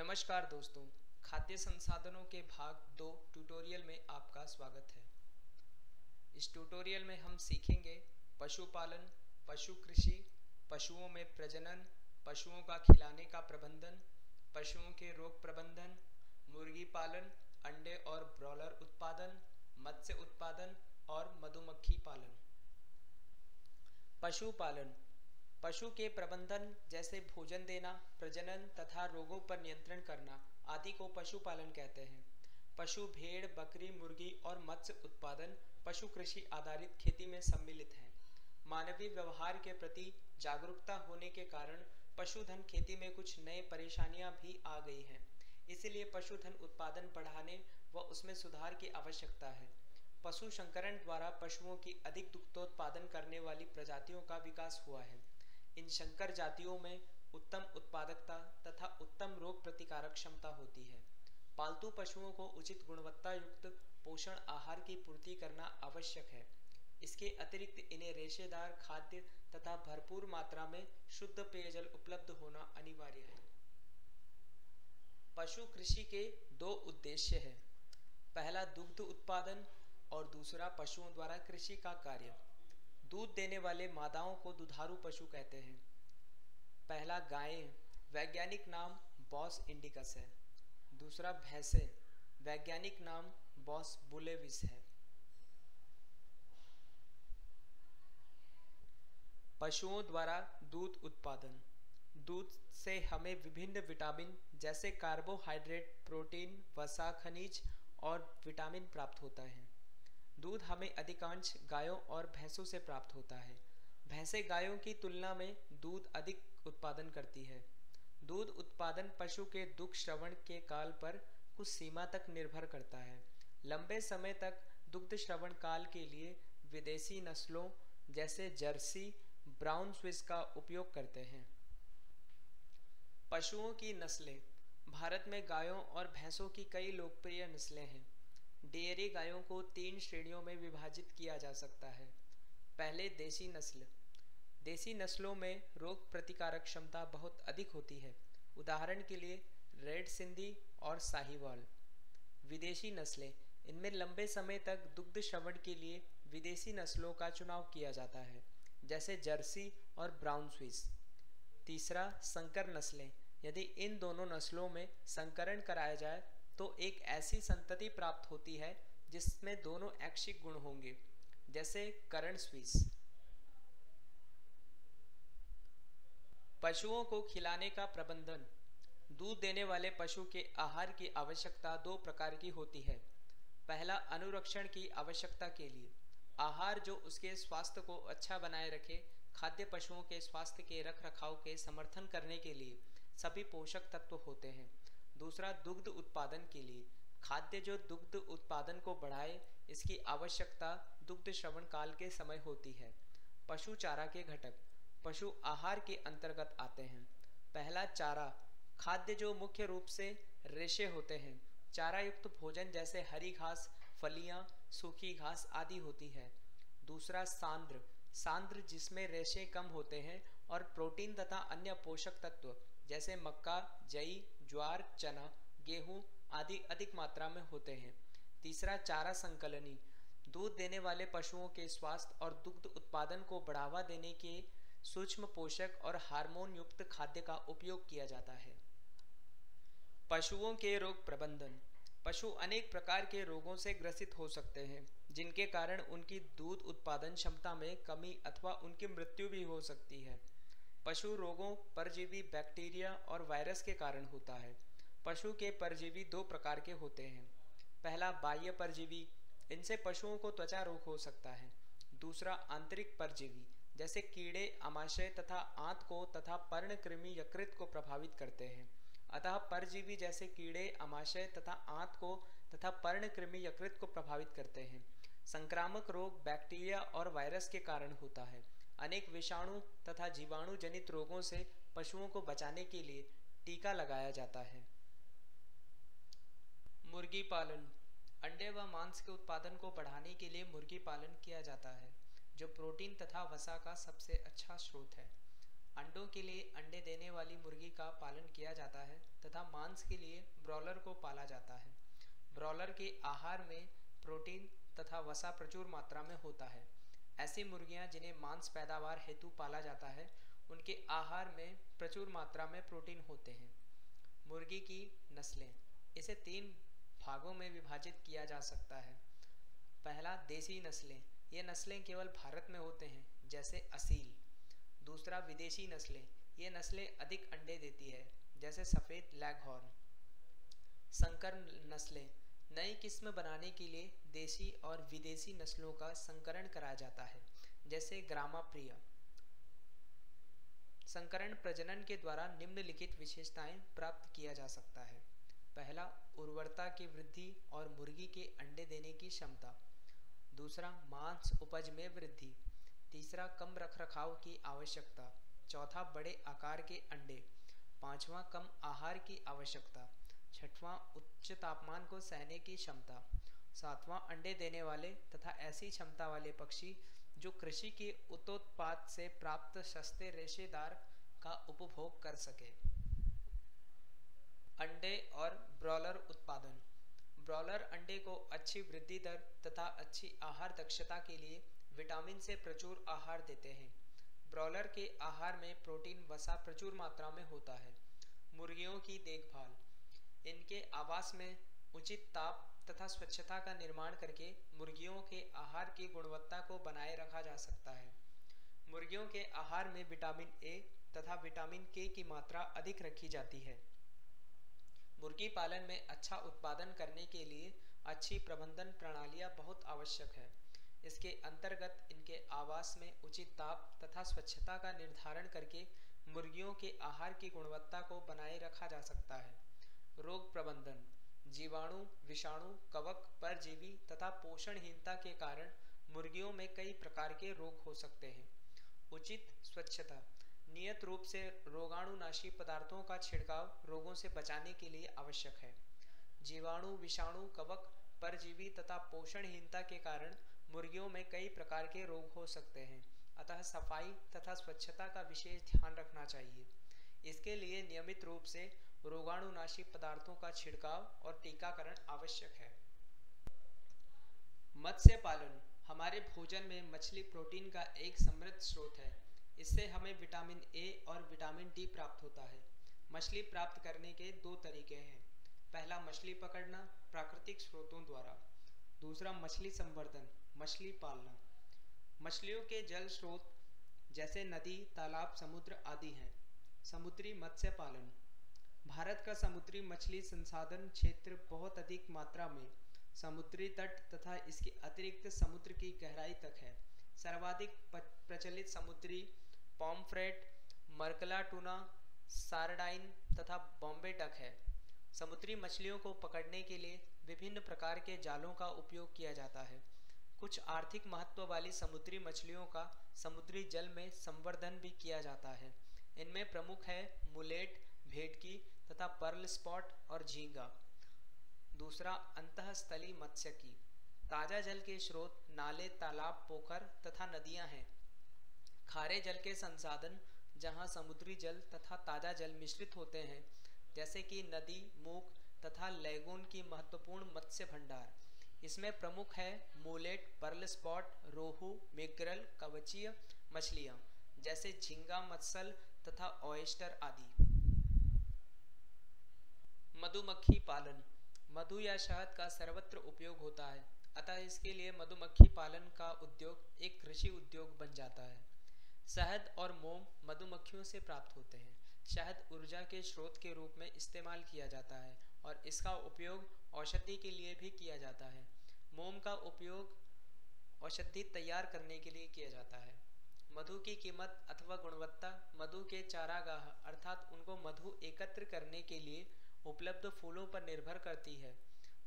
नमस्कार दोस्तों, खाद्य संसाधनों के भाग 2 ट्यूटोरियल में आपका स्वागत है। इस ट्यूटोरियल में हम सीखेंगे पशुपालन, पशु कृषि, पशुओं में प्रजनन, पशुओं का खिलाने का प्रबंधन, पशुओं के रोग प्रबंधन, मुर्गी पालन, अंडे और ब्रॉयलर उत्पादन, मत्स्य उत्पादन और मधुमक्खी पालन। पशुपालन पशु के प्रबंधन जैसे भोजन देना, प्रजनन तथा रोगों पर नियंत्रण करना आदि को पशुपालन कहते हैं। पशु भेड़, बकरी, मुर्गी और मत्स्य उत्पादन पशु कृषि आधारित खेती में सम्मिलित हैं। मानवीय व्यवहार के प्रति जागरूकता होने के कारण पशुधन खेती में कुछ नए परेशानियां भी आ गई हैं। इसलिए पशुधन उत्पादन बढ़ाने व उसमें सुधार की आवश्यकता है। पशु संकरण द्वारा पशुओं की अधिक दुग्धोत्पादन करने वाली प्रजातियों का विकास हुआ है। इन संकर जातियों में उत्तम उत्पादकता तथा उत्तम रोग प्रतिकारक क्षमता होती है। पालतू पशुओं को उचित गुणवत्ता युक्त पोषण आहार की पूर्ति करना आवश्यक है। इसके अतिरिक्त इन्हें रेशेदार खाद्य तथा भरपूर मात्रा में शुद्ध पेयजल उपलब्ध होना अनिवार्य है। पशु कृषि के दो उद्देश्य हैं। पहला दुग्ध उत्पादन और दूसरा पशुओं द्वारा कृषि का कार्य। दूध देने वाले मादाओं को दुधारू पशु कहते हैं। पहला गायें, वैज्ञानिक नाम बॉस इंडिकस है। दूसरा भैंसें, वैज्ञानिक नाम बॉस बुलेविस है। पशुओं द्वारा दूध उत्पादन। दूध से हमें विभिन्न विटामिन जैसे कार्बोहाइड्रेट, प्रोटीन, वसा, खनिज और विटामिन प्राप्त होता है। दूध हमें अधिकांश गायों और भैंसों से प्राप्त होता है। भैंसें गायों की तुलना में दूध अधिक उत्पादन करती है। दूध उत्पादन पशु के दुग्ध श्रवण के काल पर कुछ सीमा तक निर्भर करता है। लंबे समय तक दुग्ध श्रवण काल के लिए विदेशी नस्लों जैसे जर्सी, ब्राउन स्विस का उपयोग करते हैं। पशुओं की नस्लें। भारत में गायों और भैंसों की कई लोकप्रिय नस्लें हैं। डेयरी गायों को 3 श्रेणियों में विभाजित किया जा सकता है। पहले देसी नस्ल। देसी नस्लों में रोग प्रतिकारक क्षमता बहुत अधिक होती है। उदाहरण के लिए रेड सिंधी और साहीवाल। विदेशी नस्लें। इनमें लंबे समय तक दुग्ध श्रवण के लिए विदेशी नस्लों का चुनाव किया जाता है, जैसे जर्सी और ब्राउन स्विस। तीसरा संकर नस्लें। यदि इन दोनों नस्लों में संकरण कराया जाए तो एक ऐसी संतति प्राप्त होती है जिसमें दोनों ऐच्छिक गुण होंगे, जैसे करण स्विस। पशुओं को खिलाने का प्रबंधन। दूध देने वाले पशु के आहार की आवश्यकता 2 प्रकार की होती है। पहला अनुरक्षण की आवश्यकता के लिए। आहार जो उसके स्वास्थ्य को अच्छा बनाए रखे। खाद्य पशुओं के स्वास्थ्य के रख रखाव के समर्थन करने के लिए सभी पोषक तत्व होते हैं। दूसरा दुग्ध उत्पादन के लिए। खाद्य जो दुग्ध उत्पादन को बढ़ाए, इसकी आवश्यकता दुग्ध श्रवण काल के समय होती है। पशु चारा के घटक पशु आहार के अंतर्गत आते हैं। पहला चारा। खाद्य जो मुख्य रूप से रेशे होते हैं। चारा युक्त भोजन जैसे हरी घास, फलियां, सूखी घास आदि होती है। दूसरा सांद्र। सांद्र जिसमें रेशे कम होते हैं और प्रोटीन तथा अन्य पोषक तत्व जैसे मक्का, जई, ज्वार, चना, गेहूं आदि अधिक मात्रा में होते हैं। तीसरा चारा संकलनी। दूध देने वाले पशुओं के स्वास्थ्य और दुग्ध उत्पादन को बढ़ावा देने के सूक्ष्म पोषक और हार्मोन युक्त खाद्य का उपयोग किया जाता है। पशुओं के रोग प्रबंधन। पशु अनेक प्रकार के रोगों से ग्रसित हो सकते हैं, जिनके कारण उनकी दूध उत्पादन क्षमता में कमी अथवा उनकी मृत्यु भी हो सकती है। पशु रोगों परजीवी, बैक्टीरिया और वायरस के कारण होता है। पशु के परजीवी 2 प्रकार के होते हैं। पहला बाह्य परजीवी। इनसे पशुओं को त्वचा रोग हो सकता है। दूसरा आंतरिक परजीवी, जैसे कीड़े, आमाशय तथा आंत को तथा पर्णकृमि यकृत को प्रभावित करते हैं। अतः परजीवी जैसे कीड़े, आमाशय तथा आंत को तथा पर्णकृमि यकृत को प्रभावित करते हैं। संक्रामक रोग बैक्टीरिया और वायरस के कारण होता है। अनेक विषाणु तथा जीवाणु जनित रोगों से पशुओं को बचाने के लिए टीका लगाया जाता है। मुर्गी पालन। अंडे व मांस के उत्पादन को बढ़ाने के लिए मुर्गी पालन किया जाता है, जो प्रोटीन तथा वसा का सबसे अच्छा स्रोत है। अंडों के लिए अंडे देने वाली मुर्गी का पालन किया जाता है तथा मांस के लिए ब्रॉयलर को पाला जाता है। ब्रॉयलर के आहार में प्रोटीन तथा वसा प्रचुर मात्रा में होता है। ऐसी मुर्गियां जिन्हें मांस पैदावार हेतु पाला जाता है, उनके आहार में प्रचुर मात्रा में प्रोटीन होते हैं। मुर्गी की नस्लें, इसे 3 भागों में विभाजित किया जा सकता है। पहला, देसी नस्लें। ये नस्लें केवल भारत में होते हैं, जैसे असील। दूसरा, विदेशी नस्लें। ये नस्लें अधिक अंडे देती है, जैसे सफ़ेद लेगहॉर्न। संकर नस्लें, नई किस्म बनाने के लिए देसी और विदेशी नस्लों का संकरण कराया जाता है, जैसे ग्रामा प्रिया। संकरण प्रजनन के द्वारा निम्नलिखित विशेषताएं प्राप्त किया जा सकता है। पहला, उर्वरता की वृद्धि और मुर्गी के अंडे देने की क्षमता। दूसरा, मांस उपज में वृद्धि। तीसरा, कम रखरखाव की आवश्यकता। चौथा, बड़े आकार के अंडे। पांचवा, कम आहार की आवश्यकता। छठवां, उच्च तापमान को सहने की क्षमता। सातवां, अंडे देने वाले तथा ऐसी क्षमता वाले पक्षी जो कृषि के उतोत्पाद से प्राप्त सस्ते रेशेदार का उपभोग कर सके। अंडे और ब्रॉयलर उत्पादन। ब्रॉयलर अंडे को अच्छी वृद्धि दर तथा अच्छी आहार दक्षता के लिए विटामिन से प्रचुर आहार देते हैं। ब्रॉयलर के आहार में प्रोटीन वसा प्रचुर मात्रा में होता है। मुर्गियों की देखभाल। इनके आवास में उचित ताप तथा स्वच्छता का निर्माण करके मुर्गियों के आहार की गुणवत्ता को बनाए रखा जा सकता है। मुर्गियों के आहार में विटामिन ए तथा विटामिन के की मात्रा अधिक रखी जाती है। मुर्गी पालन में अच्छा उत्पादन करने के लिए अच्छी प्रबंधन प्रणालियां बहुत आवश्यक है। इसके अंतर्गत इनके आवास में उचित ताप तथा स्वच्छता का निर्धारण करके मुर्गियों के आहार की गुणवत्ता को बनाए रखा जा सकता है। रोग प्रबंधन। जीवाणु, विषाणु, कवक, परजीवी तथा पोषणहीनता के कारण मुर्गियों में कई प्रकार के रोग हो सकते हैं। उचित स्वच्छता। नियत रूप से रोगाणुनाशी पदार्थों का छिड़काव रोगों से बचाने के लिए आवश्यक है। जीवाणु, विषाणु, कवक, परजीवी तथा पोषणहीनता के कारण मुर्गियों में कई प्रकार के रोग हो सकते हैं, अतः सफाई तथा स्वच्छता का विशेष ध्यान रखना चाहिए। इसके लिए नियमित रूप से रोगाणुनाशी पदार्थों का छिड़काव और टीकाकरण आवश्यक है। मत्स्य पालन। हमारे भोजन में मछली प्रोटीन का एक समृद्ध स्रोत है। इससे हमें विटामिन ए और विटामिन डी प्राप्त होता है। मछली प्राप्त करने के 2 तरीके हैं। पहला, मछली पकड़ना प्राकृतिक स्रोतों द्वारा। दूसरा, मछली संवर्धन, मछली पालना। मछलियों के जल स्रोत जैसे नदी, तालाब, समुद्र आदि हैं। समुद्री मत्स्य पालन। भारत का समुद्री मछली संसाधन क्षेत्र बहुत अधिक मात्रा में समुद्री तट तथा इसके अतिरिक्त समुद्र की गहराई तक है। सर्वाधिक प्रचलित समुद्री पॉम्फ्रेट, मरकला टूना, सारडाइन तथा बॉम्बे डक है। समुद्री मछलियों को पकड़ने के लिए विभिन्न प्रकार के जालों का उपयोग किया जाता है। कुछ आर्थिक महत्व वाली समुद्री मछलियों का समुद्री जल में संवर्धन भी किया जाता है। इनमें प्रमुख है मुलेट, भेटकी तथा पर्ल स्पॉट और झींगा। दूसरा, अंतःस्थली मत्स्यिकी। ताजा जल के स्रोत नाले, तालाब, पोखर तथा नदियां हैं। खारे जल के संसाधन जहां समुद्री जल तथा ताजा जल मिश्रित होते हैं, जैसे कि नदी, मूक तथा लैगून की महत्वपूर्ण मत्स्य भंडार। इसमें प्रमुख है मूलेट, पर्ल स्पॉट, रोहू, मैकेरल, कवचीय मछलियां जैसे झींगा, मत्सल तथा ऑयस्टर आदि। मधुमक्खी पालन। मधु या शहद का सर्वत्र उपयोग होता है, अतः इसके लिए मधुमक्खी पालन का उद्योग एक कृषि उद्योग बन जाता है। शहद और मोम मधुमक्खियों से प्राप्त होते हैं। शहद ऊर्जा के स्रोत के रूप में इस्तेमाल किया जाता है और इसका उपयोग औषधि के लिए भी किया जाता है। मोम का उपयोग औषधि तैयार करने के लिए किया जाता है। मधु की कीमत अथवा गुणवत्ता मधु के चारागाह अर्थात उनको मधु एकत्र करने के लिए उपलब्ध फूलों पर निर्भर करती है।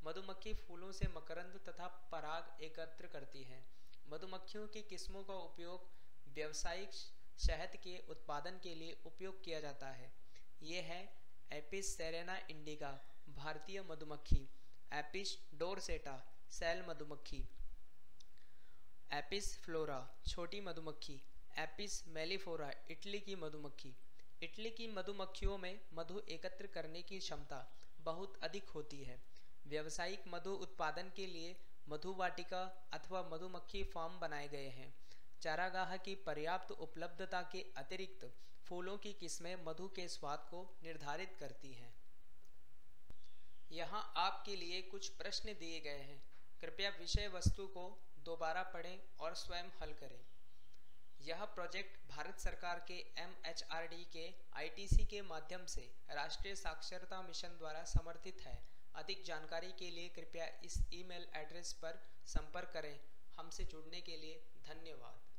मधुमक्खी फूलों से मकरंद तथा पराग एकत्र करती है। मधुमक्खियों की किस्मों का उपयोग व्यावसायिक शहद के उत्पादन के लिए उपयोग किया जाता है। ये है एपिस सेरेना इंडिका भारतीय मधुमक्खी, एपिस डोरसेटा सैल मधुमक्खी, एपिस फ्लोरा छोटी मधुमक्खी, एपिस मेलिफोरा इटली की मधुमक्खी। इटली की मधुमक्खियों में मधु एकत्र करने की क्षमता बहुत अधिक होती है। व्यावसायिक मधु उत्पादन के लिए मधुवाटिका अथवा मधुमक्खी फार्म बनाए गए हैं। चारागाह की पर्याप्त उपलब्धता के अतिरिक्त फूलों की किस्में मधु के स्वाद को निर्धारित करती हैं। यहाँ आपके लिए कुछ प्रश्न दिए गए हैं। कृपया विषय वस्तु को दोबारा पढ़ें और स्वयं हल करें। यह प्रोजेक्ट भारत सरकार के MHRD के ITC के माध्यम से राष्ट्रीय साक्षरता मिशन द्वारा समर्थित है। अधिक जानकारी के लिए कृपया इस ईमेल एड्रेस पर संपर्क करें। हमसे जुड़ने के लिए धन्यवाद।